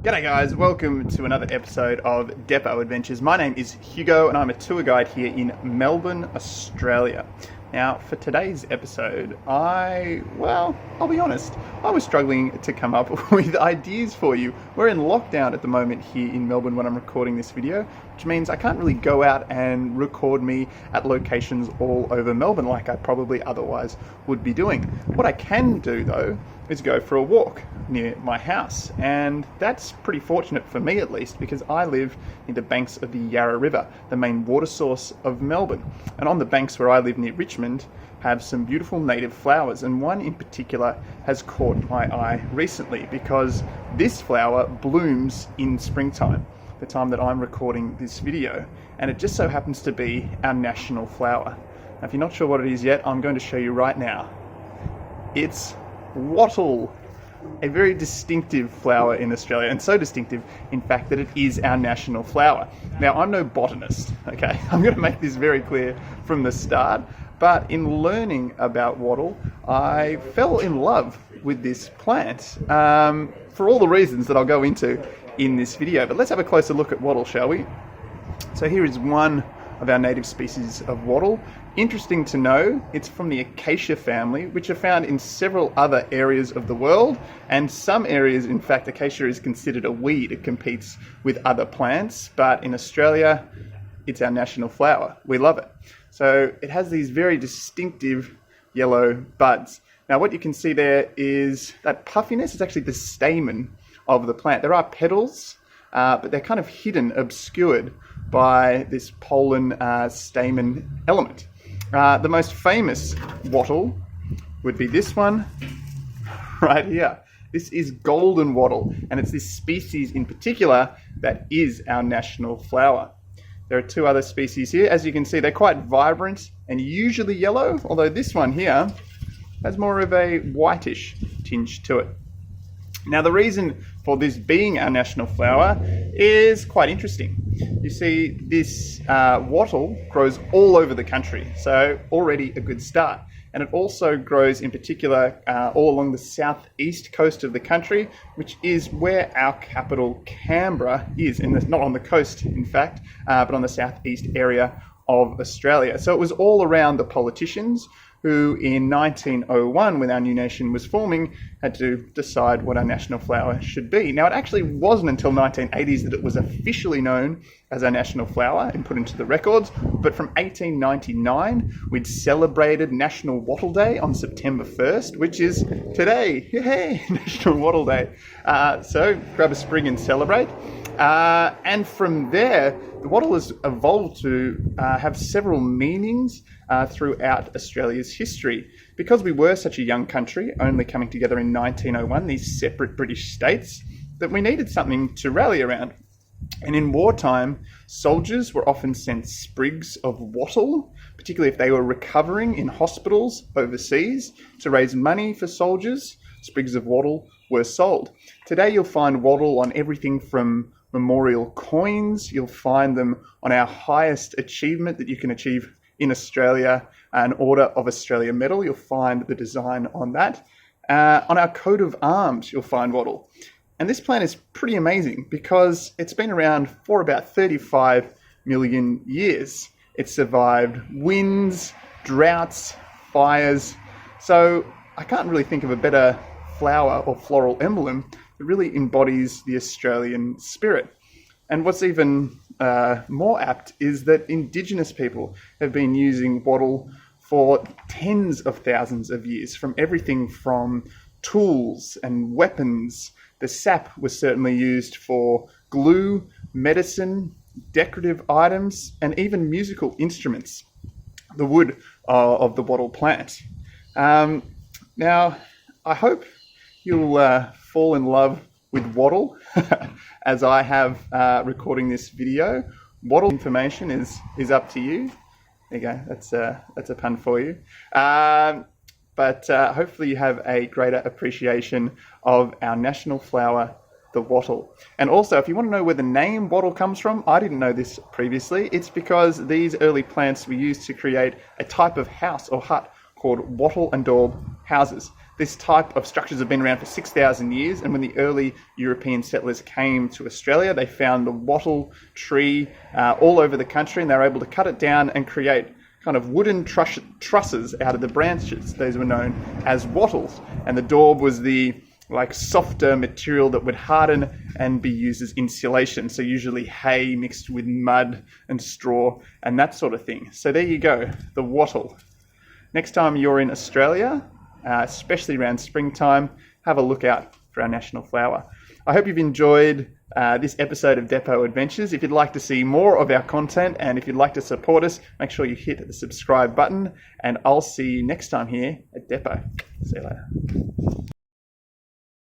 G'day guys, welcome to another episode of Depot Adventures. My name is Hugo and I'm a tour guide here in Melbourne, Australia. Now for today's episode, I'll be honest, I was struggling to come up with ideas for you. We're in lockdown at the moment here in Melbourne when I'm recording this video, which means I can't really go out and record me at locations all over Melbourne like I probably otherwise would be doing. What I can do though is go for a walk near my house, and that's pretty fortunate for me at least because I live near the banks of the Yarra River, the main water source of Melbourne. And on the banks where I live near Richmond have some beautiful native flowers, and one in particular has caught my eye recently because this flower blooms in springtime, the time that I'm recording this video, and it just so happens to be our national flower. Now, if you're not sure what it is yet, I'm going to show you right now. It's Wattle, a very distinctive flower in Australia, and so distinctive in fact that it is our national flower. Now, I'm no botanist, okay? I'm going to make this very clear from the start, but in learning about wattle, I fell in love with this plant for all the reasons that I'll go into in this video. But let's have a closer look at wattle, shall we? So here is one of our native species of wattle. Interesting to know, it's from the acacia family, which are found in several other areas of the world, and some areas, in fact, acacia is considered a weed. It competes with other plants, but in Australia, it's our national flower. We love it. So it has these very distinctive yellow buds. Now what you can see there is that puffiness is actually the stamen of the plant. There are petals, but they're kind of hidden, obscured by this pollen stamen element. The most famous wattle would be this one right here. This is golden wattle, and it's this species in particular that is our national flower. There are two other species here. As you can see, they're quite vibrant and usually yellow, although this one here has more of a whitish tinge to it. Now, the reason for this being our national flower is quite interesting. You see, this wattle grows all over the country, so already a good start. And it also grows in particular all along the southeast coast of the country, which is where our capital Canberra is, not on the coast, in fact, but on the southeast area of Australia. So it was all around the politicians who in 1901, when our new nation was forming, had to decide what our national flower should be. Now, it actually wasn't until 1980s that it was officially known as our national flower and put into the records, but from 1899, we'd celebrated National Wattle Day on September 1st, which is today. Yay, National Wattle Day. So grab a sprig and celebrate. And from there, the wattle has evolved to have several meanings throughout Australia's history. Because we were such a young country, only coming together in 1901, these separate British states, that we needed something to rally around. And in wartime, soldiers were often sent sprigs of wattle, particularly if they were recovering in hospitals overseas. To raise money for soldiers, sprigs of wattle were sold. Today you'll find wattle on everything from memorial coins. You'll find them on our highest achievement that you can achieve in Australia, an Order of Australia medal. You'll find the design on that. On our coat of arms, you'll find wattle. And this plant is pretty amazing because it's been around for about 35 million years. It survived winds, droughts, fires. So I can't really think of a better flower or floral emblem that really embodies the Australian spirit. And what's even more apt is that Indigenous people have been using wattle for tens of thousands of years, from everything from tools and weapons. The sap was certainly used for glue, medicine, decorative items, and even musical instruments, the wood of the wattle plant. Now, I hope you'll fall in love with wattle as I have recording this video. Wattle information is up to you. There you go, that's a pun for you. But hopefully you have a greater appreciation of our national flower, the wattle. And also, if you want to know where the name wattle comes from, I didn't know this previously. It's because these early plants were used to create a type of house or hut called wattle and daub houses. This type of structures have been around for 6,000 years, and when the early European settlers came to Australia, they found the wattle tree all over the country, and they were able to cut it down and create kind of wooden trusses out of the branches. Those were known as wattles, and the daub was the softer material that would harden and be used as insulation. So usually hay mixed with mud and straw and that sort of thing. So there you go, the wattle. Next time you're in Australia, especially around springtime, have a look out for our national flower. I hope you've enjoyed this episode of Depot Adventures. If you'd like to see more of our content and if you'd like to support us, make sure you hit the subscribe button, and I'll see you next time here at Depot. See you later.